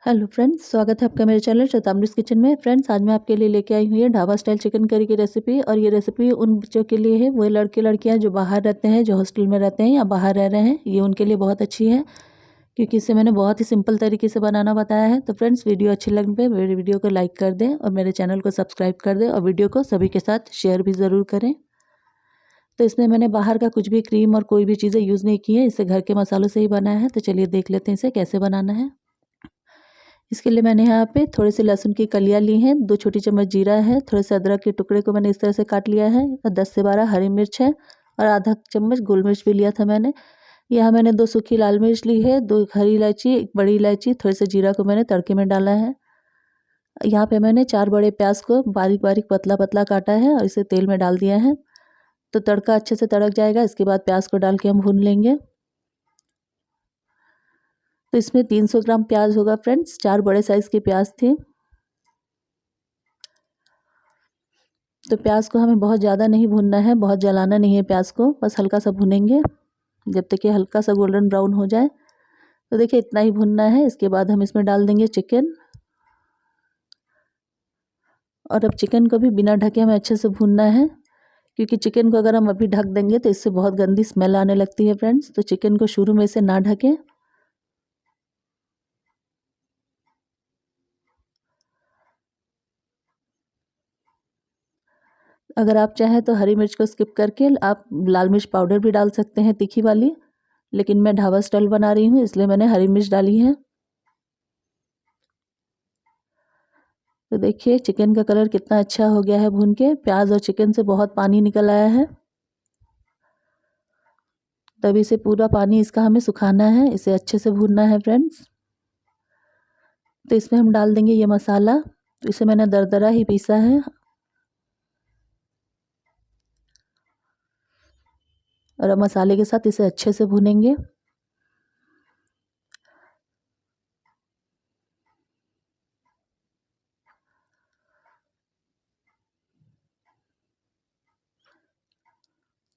Hello friends, स्वागत है आपका मेरे चैनल शतामृत किचन में। फ्रेंड्स, आज मैं आपके लिए लेके आई हुई है ढाबा स्टाइल चिकन करी की रेसिपी। और ये रेसिपी उन बच्चों के लिए है, वो लड़के लड़कियां जो बाहर रहते हैं, जो हॉस्टल में रहते हैं या बाहर रह रहे हैं, ये उनके लिए बहुत अच्छी है क्योंकि इसे मैंने बहुत ही सिंपल तरीके से बनाना बताया है। तो फ्रेंड्स, वीडियो अच्छी लगने पर मेरे वीडियो को लाइक कर दें और मेरे चैनल को सब्सक्राइब कर दें और वीडियो को सभी के साथ शेयर भी ज़रूर करें। तो इसमें मैंने बाहर का कुछ भी क्रीम और कोई भी चीज़ें यूज़ नहीं की है, इसे घर के मसालों से ही बनाया है। तो चलिए देख लेते हैं इसे कैसे बनाना है। इसके लिए मैंने यहाँ पे थोड़े से लहसुन की कलियाँ ली हैं, 2 छोटी चम्मच जीरा है, थोड़े से अदरक के टुकड़े को मैंने इस तरह से काट लिया है और 10 से 12 हरी मिर्च है और आधा चम्मच गोल मिर्च भी लिया था मैंने। यहाँ मैंने 2 सूखी लाल मिर्च ली है, 2 हरी इलायची, 1 बड़ी इलायची, थोड़े से जीरा को मैंने तड़के में डाला है। यहाँ पे मैंने 4 बड़े प्याज को बारीक-बारीक पतला-पतला काटा है और इसे तेल में डाल दिया है। तो तड़का अच्छे से तड़क जाएगा, इसके बाद प्याज को डाल के हम भून लेंगे। तो इसमें 300 ग्राम प्याज होगा फ्रेंड्स, 4 बड़े साइज़ के प्याज थे। तो प्याज को हमें बहुत ज़्यादा नहीं भूनना है, बहुत जलाना नहीं है प्याज को, बस हल्का सा भूनेंगे जब तक कि हल्का सा गोल्डन ब्राउन हो जाए। तो देखिए इतना ही भूनना है। इसके बाद हम इसमें डाल देंगे चिकन। और अब चिकन को भी बिना ढके हमें अच्छे से भूनना है क्योंकि चिकन को अगर हम अभी ढक देंगे तो इससे बहुत गंदी स्मेल आने लगती है फ्रेंड्स। तो चिकन को शुरू में से ना ढकें। अगर आप चाहें तो हरी मिर्च को स्किप करके आप लाल मिर्च पाउडर भी डाल सकते हैं, तीखी वाली, लेकिन मैं ढाबा स्टाइल बना रही हूँ इसलिए मैंने हरी मिर्च डाली है। तो देखिए चिकन का कलर कितना अच्छा हो गया है भून के। प्याज और चिकन से बहुत पानी निकल आया है। तभी से पूरा पानी इसका हमें सुखाना है, इसे अच्छे से भूनना है फ्रेंड्स। तो इसमें हम डाल देंगे ये मसाला। तो इसे मैंने दरदरा ही पीसा है और अब मसाले के साथ इसे अच्छे से भूनेंगे।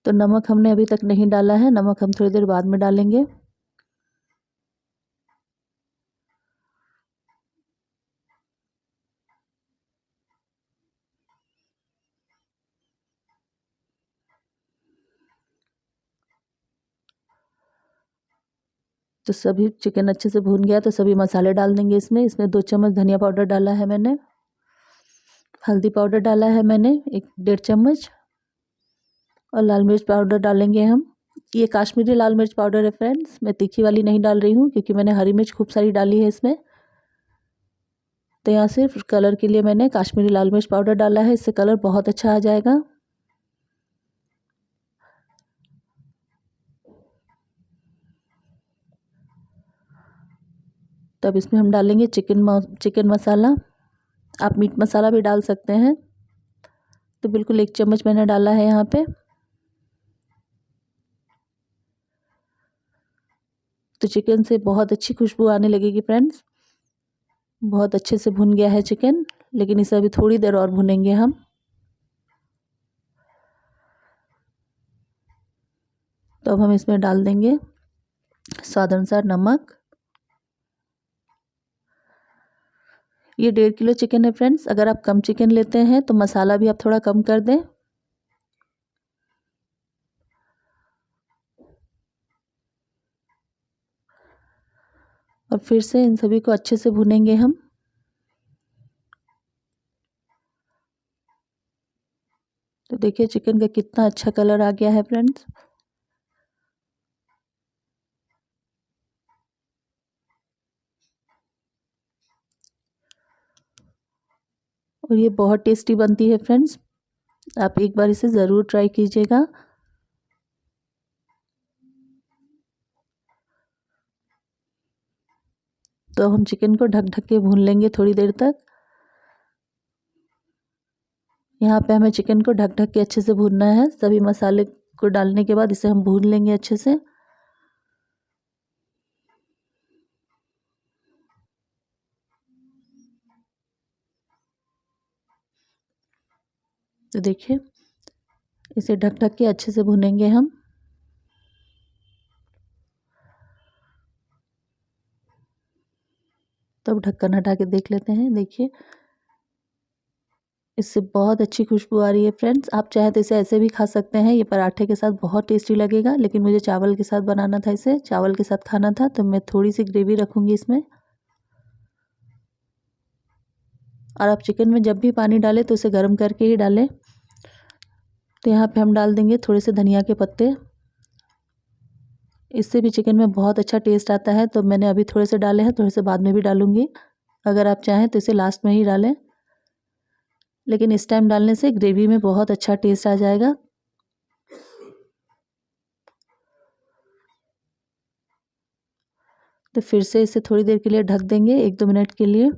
तो नमक हमने अभी तक नहीं डाला है, नमक हम थोड़ी देर बाद में डालेंगे। तो सभी चिकन अच्छे से भून गया तो सभी मसाले डाल देंगे इसमें। इसमें 2 चम्मच धनिया पाउडर डाला है मैंने, हल्दी पाउडर डाला है मैंने 1 डेढ़ चम्मच और लाल मिर्च पाउडर डालेंगे हम। ये काश्मीरी लाल मिर्च पाउडर है फ्रेंड्स, मैं तीखी वाली नहीं डाल रही हूँ क्योंकि मैंने हरी मिर्च खूब सारी डाली है इसमें। तो यहाँ सिर्फ कलर के लिए मैंने काश्मीरी लाल मिर्च पाउडर डाला है, इससे कलर बहुत अच्छा आ जाएगा। तब इसमें हम डालेंगे चिकन मसाला। आप मीट मसाला भी डाल सकते हैं। तो बिल्कुल 1 चम्मच मैंने डाला है यहाँ पे। तो चिकन से बहुत अच्छी खुशबू आने लगेगी फ्रेंड्स। बहुत अच्छे से भुन गया है चिकन, लेकिन इसे अभी थोड़ी देर और भुनेंगे हम। तो अब हम इसमें डाल देंगे स्वाद अनुसार नमक। ये 1.5 किलो चिकन है फ्रेंड्स। अगर आप कम चिकन लेते हैं तो मसाला भी आप थोड़ा कम कर दें। और फिर से इन सभी को अच्छे से भुनेंगे हम। तो देखिए चिकन का कितना अच्छा कलर आ गया है फ्रेंड्स। और ये बहुत टेस्टी बनती है फ्रेंड्स, आप एक बार इसे ज़रूर ट्राई कीजिएगा। तो हम चिकन को ढक ढक के भून लेंगे थोड़ी देर तक। यहाँ पे हमें चिकन को ढक ढक के अच्छे से भूनना है। सभी मसाले को डालने के बाद इसे हम भून लेंगे अच्छे से। तो देखिए इसे ढक ढक के अच्छे से भूनेंगे हम। तो तो अब ढक्कन हटा के देख लेते हैं। देखिए इससे बहुत अच्छी खुशबू आ रही है फ्रेंड्स। आप चाहे तो इसे ऐसे भी खा सकते हैं, ये पराठे के साथ बहुत टेस्टी लगेगा, लेकिन मुझे चावल के साथ बनाना था, इसे चावल के साथ खाना था, तो मैं थोड़ी सी ग्रेवी रखूँगी इसमें। और आप चिकन में जब भी पानी डालें तो उसे गर्म करके ही डालें। तो यहाँ पे हम डाल देंगे थोड़े से धनिया के पत्ते, इससे भी चिकन में बहुत अच्छा टेस्ट आता है। तो मैंने अभी थोड़े से डाले हैं, थोड़े से बाद में भी डालूँगी। अगर आप चाहें तो इसे लास्ट में ही डालें, लेकिन इस टाइम डालने से ग्रेवी में बहुत अच्छा टेस्ट आ जाएगा। तो फिर से इसे थोड़ी देर के लिए ढक देंगे, 1-2 मिनट के लिए।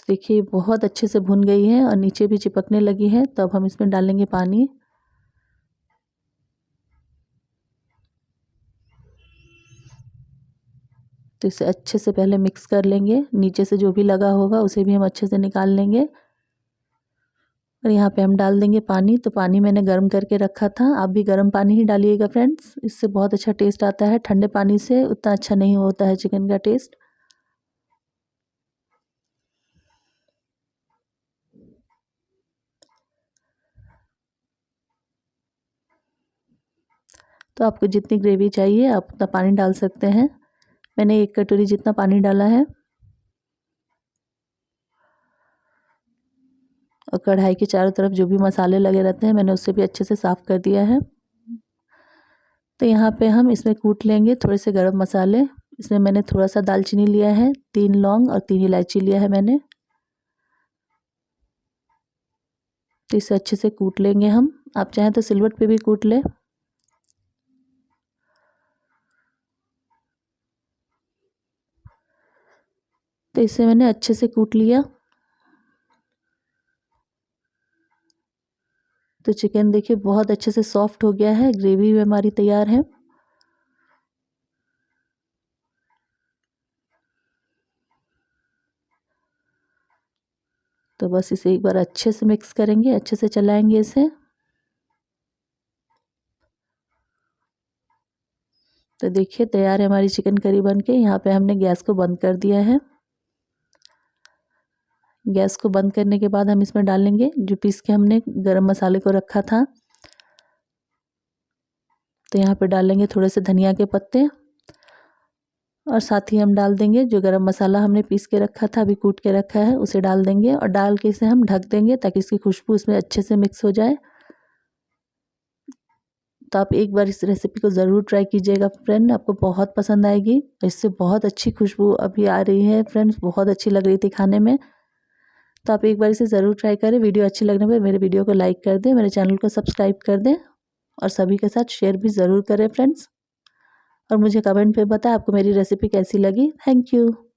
देखिए बहुत अच्छे से भुन गई है और नीचे भी चिपकने लगी है। तो अब हम इसमें डालेंगे पानी। तो इसे अच्छे से पहले मिक्स कर लेंगे, नीचे से जो भी लगा होगा उसे भी हम अच्छे से निकाल लेंगे। और यहाँ पे हम डाल देंगे पानी। तो पानी मैंने गर्म करके रखा था, आप भी गर्म पानी ही डालिएगा फ्रेंड्स, इससे बहुत अच्छा टेस्ट आता है। ठंडे पानी से उतना अच्छा नहीं होता है चिकन का टेस्ट। तो आपको जितनी ग्रेवी चाहिए आप उतना पानी डाल सकते हैं। मैंने 1 कटोरी जितना पानी डाला है। और कढ़ाई के चारों तरफ जो भी मसाले लगे रहते हैं मैंने उससे भी अच्छे से साफ़ कर दिया है। तो यहाँ पे हम इसमें कूट लेंगे थोड़े से गरम मसाले। इसमें मैंने थोड़ा सा दालचीनी लिया है, 3 लौंग और 3 इलायची लिया है मैंने। तो इसे अच्छे से कूट लेंगे हम। आप चाहें तो सिलवट पे भी कूट लें। तो इसे मैंने अच्छे से कूट लिया। तो चिकन देखिए बहुत अच्छे से सॉफ्ट हो गया है, ग्रेवी भी हमारी तैयार है। तो बस इसे एक बार अच्छे से मिक्स करेंगे, अच्छे से चलाएंगे इसे। तो देखिए तैयार है हमारी चिकन करी बनके। यहाँ पे हमने गैस को बंद कर दिया है। गैस को बंद करने के बाद हम इसमें डालेंगे जो पीस के हमने गरम मसाले को रखा था। तो यहाँ पे डालेंगे थोड़े से धनिया के पत्ते और साथ ही हम डाल देंगे जो गरम मसाला हमने पीस के रखा था, अभी कूट के रखा है, उसे डाल देंगे और डाल के इसे हम ढक देंगे ताकि इसकी खुशबू इसमें अच्छे से मिक्स हो जाए। तो आप एक बार इस रेसिपी को ज़रूर ट्राई कीजिएगा फ्रेंड, आपको बहुत पसंद आएगी। इससे बहुत अच्छी खुशबू अभी आ रही है फ्रेंड्स, बहुत अच्छी लग रही थी खाने में। तो आप एक बार इसे ज़रूर ट्राई करें। वीडियो अच्छी लगने पर मेरे वीडियो को लाइक कर दें, मेरे चैनल को सब्सक्राइब कर दें और सभी के साथ शेयर भी ज़रूर करें फ्रेंड्स। और मुझे कमेंट पे बताएं आपको मेरी रेसिपी कैसी लगी। Thank you.